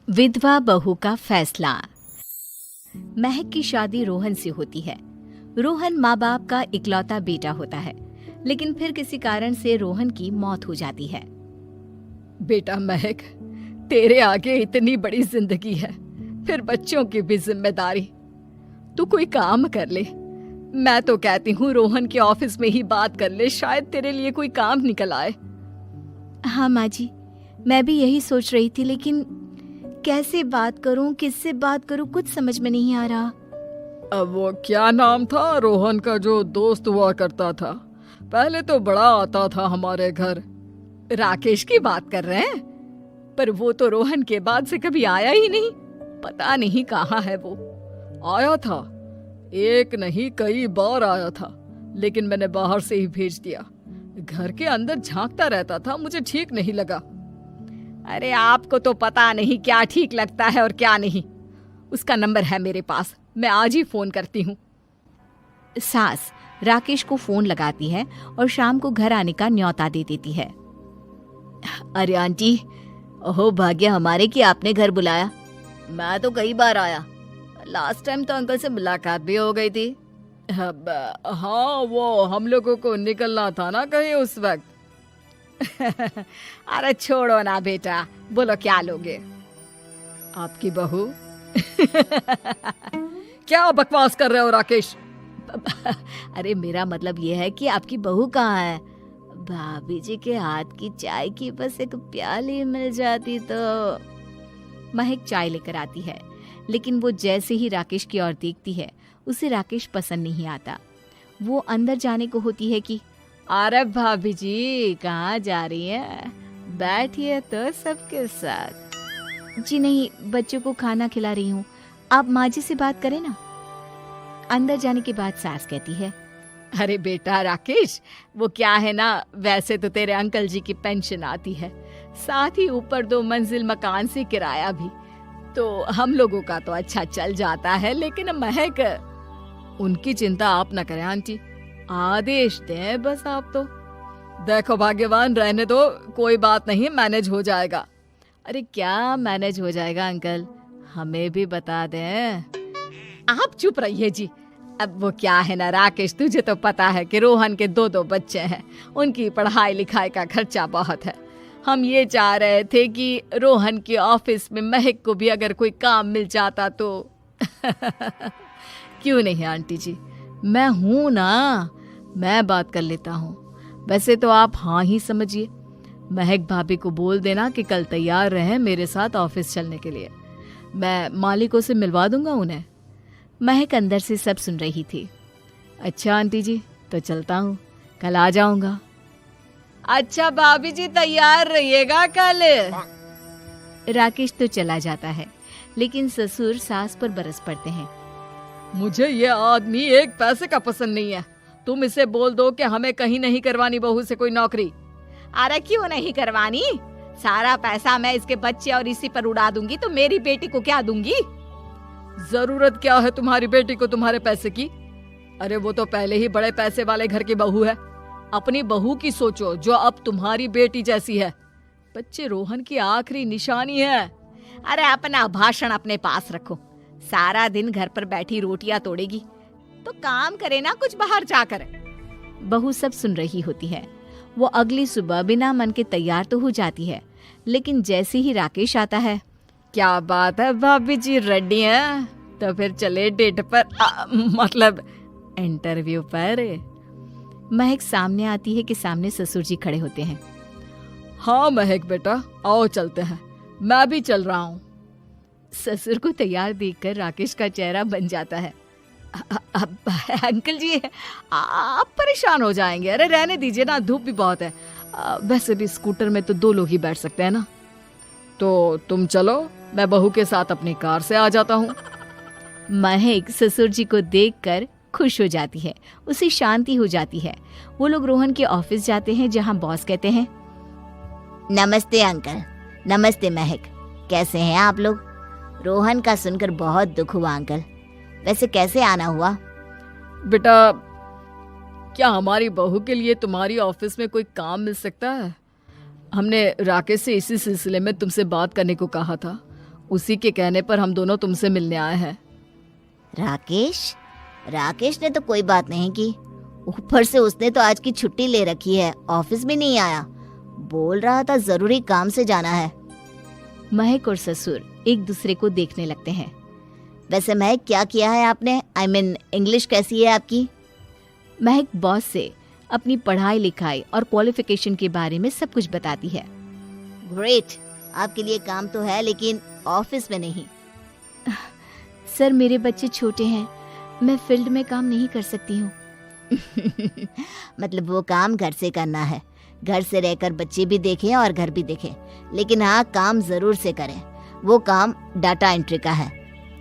विधवा बहू का फैसला। महक की शादी रोहन से होती है। रोहन माँ बाप का इकलौता बेटा होता है, लेकिन फिर किसी कारण से रोहन की मौत हो जाती है। बेटा महक, तेरे आगे इतनी बड़ी जिंदगी है, फिर बच्चों की भी जिम्मेदारी। तू कोई काम कर ले। मैं तो कहती हूँ रोहन के ऑफिस में ही बात कर ले, शायद तेरे लिए कोई काम निकल आए। हाँ माँ जी, मैं भी यही सोच रही थी, लेकिन कैसे बात करूं, किससे बात करूं, कुछ समझ में नहीं आ रहा। अब वो क्या नाम था रोहन का जो दोस्त हुआ करता था, पहले तो बड़ा आता था हमारे घर। राकेश की बात कर रहे हैं? पर वो तो रोहन के बाद से कभी आया ही नहीं, पता नहीं कहाँ है वो। आया था, एक नहीं कई बार आया था, लेकिन मैंने बाहर से ही भेज दिया। घर के अंदर झांकता रहता था, मुझे ठीक नहीं लगा। अरे आपको तो पता नहीं क्या ठीक लगता है और क्या नहीं। उसका नंबर है मेरे पास, मैं आज ही फोन करती हूँ। सास राकेश को फोन लगाती है और शाम को घर आने का न्योता दे देती है। अरे आंटी, ओहो भाग्य हमारे कि आपने घर बुलाया। मैं तो कई बार आया, लास्ट टाइम तो अंकल से मुलाकात भी हो गई थी। हाँ, वो हम लोगों को निकलना था ना कहीं उस वक्त। अरे छोड़ो ना बेटा, बोलो क्या लोगे? आपकी बहू। क्या बकवास कर रहे हो राकेश? अरे मेरा मतलब ये है कि आपकी बहू कहाँ है? भाभी जी के हाथ की चाय की बस एक प्याली मिल जाती तो। महक चाय लेकर आती है, लेकिन वो जैसे ही राकेश की ओर देखती है, उसे राकेश पसंद नहीं आता। वो अंदर जाने को होती है कि अरे भाभी जी कहाँ जा रही है? बैठिए तो सबके साथ। जी नहीं, बच्चों को खाना खिला रही हूँ, आप माँ जी से बात करें ना। अंदर जाने के बाद सास कहती है, अरे बेटा राकेश, वो क्या है ना, वैसे तो तेरे अंकल जी की पेंशन आती है, साथ ही ऊपर 2 मंजिल मकान से किराया भी, तो हम लोगों का तो अच्छा चल जाता है। लेकिन महक, उनकी चिंता आप न करें आंटी, आदेश दें बस आप तो। देखो भाग्यवान, रहने दो, कोई बात नहीं, मैनेज हो जाएगा। अरे क्या मैनेज हो जाएगा अंकल, हमें भी बता दें। आप चुप रहिए जी। अब वो क्या है ना राकेश, तुझे तो पता है कि रोहन के 2 बच्चे हैं, उनकी पढ़ाई लिखाई का खर्चा बहुत है। हम ये चाह रहे थे कि रोहन के ऑफिस में महक को भी अगर कोई काम मिल जाता तो। क्यों नहीं आंटी जी, मैं हूं ना, मैं बात कर लेता हूँ। वैसे तो आप हाँ ही समझिए। महक भाभी को बोल देना कि कल तैयार रहें मेरे साथ ऑफिस चलने के लिए। मैं मालिकों से मिलवा दूंगा उन्हें। महक अंदर से सब सुन रही थी। अच्छा आंटी जी, तो चलता हूँ, कल आ जाऊंगा। अच्छा भाभी जी, तैयार रहिएगा कल। राकेश तो चला जाता है, लेकिन ससुर सास पर बरस पड़ते हैं। मुझे ये आदमी एक पैसे का पसंद नहीं है। तुम इसे बोल दो कि हमें कहीं नहीं करवानी बहू से कोई नौकरी। अरे क्यों नहीं करवानी? सारा पैसा मैं इसके बच्चे और इसी पर उड़ा दूंगी, तो मेरी बेटी को क्या दूंगी? जरूरत क्या है तुम्हारी बेटी को तुम्हारे पैसे की? अरे वो तो पहले ही बड़े पैसे वाले घर की बहू है। अपनी बहू की सोचो जो अब तुम्हारी बेटी जैसी है। बच्चे रोहन की आखिरी निशानी है। अरे अपना भाषण अपने पास रखो। सारा दिन घर पर बैठी रोटियां तोड़ेगी, तो काम करे ना कुछ बाहर जाकर। बहू सब सुन रही होती है। वो अगली सुबह बिना मन के तैयार तो हो जाती है, लेकिन जैसे ही राकेश आता है, क्या बात है भाभी जी, रेडी हैं? तो फिर चले डेट पर, मतलब इंटरव्यू पर। महक सामने आती है कि सामने ससुर जी खड़े होते हैं। हाँ महक बेटा, आओ चलते हैं, मैं भी चल रहा हूँ। ससुर को तैयार देखकर राकेश का चेहरा बन जाता है। अंकल जी, आप परेशान हो जाएंगे। अरे रहने दीजिए ना, धूप भी बहुत है। वैसे भी स्कूटर में तो 2 लोग ही बैठ सकते हैं ना। तो तुम चलो, मैं बहू के साथ अपनी कार से आ जाता हूँ। महक ससुर जी को देखकर खुश हो जाती है, उसे शांति हो जाती है। वो लोग रोहन के ऑफिस जाते हैं, जहाँ बॉस कहते हैं, नमस्ते अंकल। नमस्ते महक, कैसे हैं आप लोग? रोहन का सुनकर बहुत दुख हुआ अंकल। वैसे कैसे आना हुआ? बेटा, क्या हमारी बहू के लिए तुम्हारी ऑफिस में कोई काम मिल सकता है? हमने राकेश से इसी सिलसिले में तुमसे बात करने को कहा था। उसी के कहने पर हम दोनों तुमसे मिलने आए हैं। राकेश ने तो कोई बात नहीं की, ऊपर से उसने तो आज की छुट्टी ले रखी है, ऑफिस में नहीं आया। बोल रहा था जरूरी काम से जाना है। महक और ससुर एक दूसरे को देखने लगते हैं। वैसे महक, क्या किया है आपने? I mean, इंग्लिश कैसी है आपकी? महक बॉस से अपनी पढ़ाई लिखाई और क्वालिफिकेशन के बारे में सब कुछ बताती है। ग्रेट, आपके लिए काम तो है लेकिन ऑफिस में नहीं। सर, मेरे बच्चे छोटे हैं, मैं फील्ड में काम नहीं कर सकती हूँ। मतलब वो काम घर से करना है, घर से रहकर बच्चे भी देखें और घर भी देखें, लेकिन हाँ, काम जरूर से करें। वो काम डाटा एंट्री का है,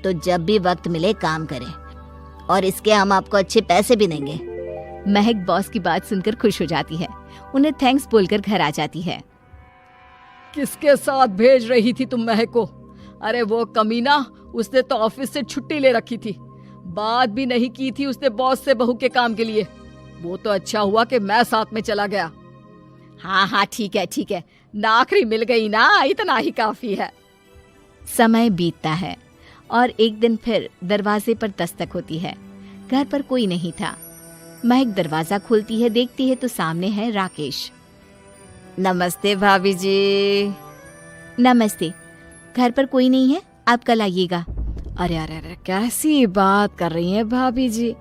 तो जब भी वक्त मिले काम करें, और इसके हम आपको अच्छे पैसे भी देंगे। महक बॉस की बात सुनकर खुश हो जाती है, उन्हें थैंक्स बोलकर घर आ जाती है। किसके साथ भेज रही थी तुम महक को? अरे वो कमीना, उसने तो ऑफिस से छुट्टी ले रखी थी, बात भी नहीं की थी उसने बॉस से बहू के काम के लिए। वो तो अच्छा हुआ कि मैं साथ में चला गया। हाँ, ठीक है, नौकरी मिल गई ना, इतना ही काफी है। समय बीतता है और एक दिन फिर दरवाजे पर दस्तक होती है। घर पर कोई नहीं था। महक दरवाजा खोलती है, देखती है तो सामने है राकेश। नमस्ते भाभी जी। नमस्ते, घर पर कोई नहीं है, आप कल आइएगा। अरे कैसी बात कर रही हैं भाभी जी,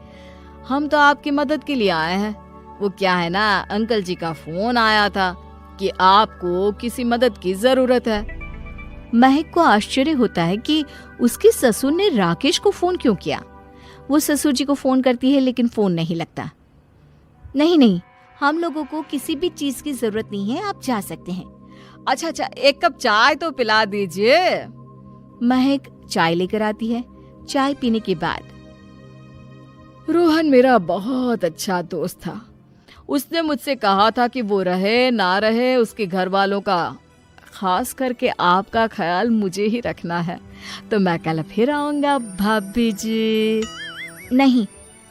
हम तो आपकी मदद के लिए आए हैं। वो क्या है ना, अंकल जी का फोन आया था कि आपको किसी मदद की जरूरत है। महक को आश्चर्य होता है कि उसके ससुर ने राकेश को फोन क्यों किया। वो ससुर जी को फोन करती है लेकिन फोन नहीं लगता। नहीं, हम लोगों को किसी भी चीज की जरूरत नहीं है, आप जा सकते हैं। अच्छा, एक कप चाय तो पिला दीजिए। महक चाय लेकर आती है। चाय पीने के बाद, रोहन मेरा बहुत अच्छा दोस्त था। उसने मुझसे कहा था कि वो रहे ना रहे, उसके घर वालों का, खास करके आपका ख्याल मुझे ही रखना है। तो मैं कल फिर आऊंगा भाभी जी। नहीं,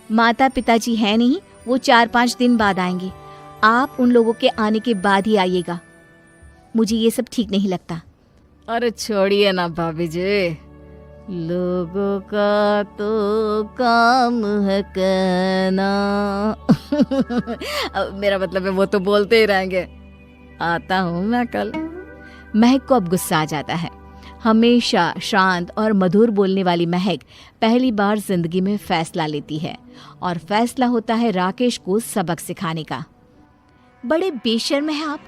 माता पिताजी है नहीं, वो 4-5 दिन बाद आएंगे। आप उन लोगों के आने के बाद ही आइएगा। मुझे ये सब ठीक नहीं लगता। अरे छोड़िए ना भाभी जी, लोगों का तो काम है कहना। मेरा मतलब है वो तो बोलते ही रहेंगे। आता हूँ मैं कल। महक को अब गुस्सा आ जाता है। हमेशा शांत और मधुर बोलने वाली महक पहली बार जिंदगी में फैसला लेती है, और फैसला होता है राकेश को सबक सिखाने का। बड़े बेशर्म हैं आप।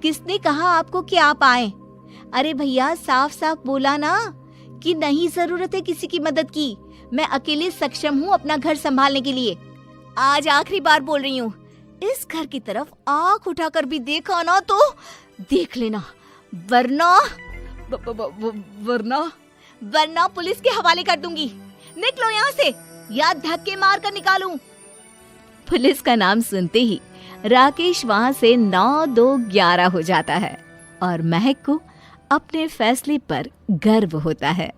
किसने कहा आपको कि आप आए? अरे भैया, साफ साफ बोला ना कि नहीं जरूरत है किसी की मदद की। मैं अकेले सक्षम हूँ अपना घर संभालने के लिए। आज आखिरी बार बोल रही हूँ, इस घर की तरफ आंख उठाकर भी देखा ना तो देख लेना, वरना पुलिस के हवाले कर दूंगी। निकलो यहाँ से, या धक्के मार कर निकालूं। पुलिस का नाम सुनते ही राकेश वहां से 9-2-11 हो जाता है, और महक को अपने फैसले पर गर्व होता है।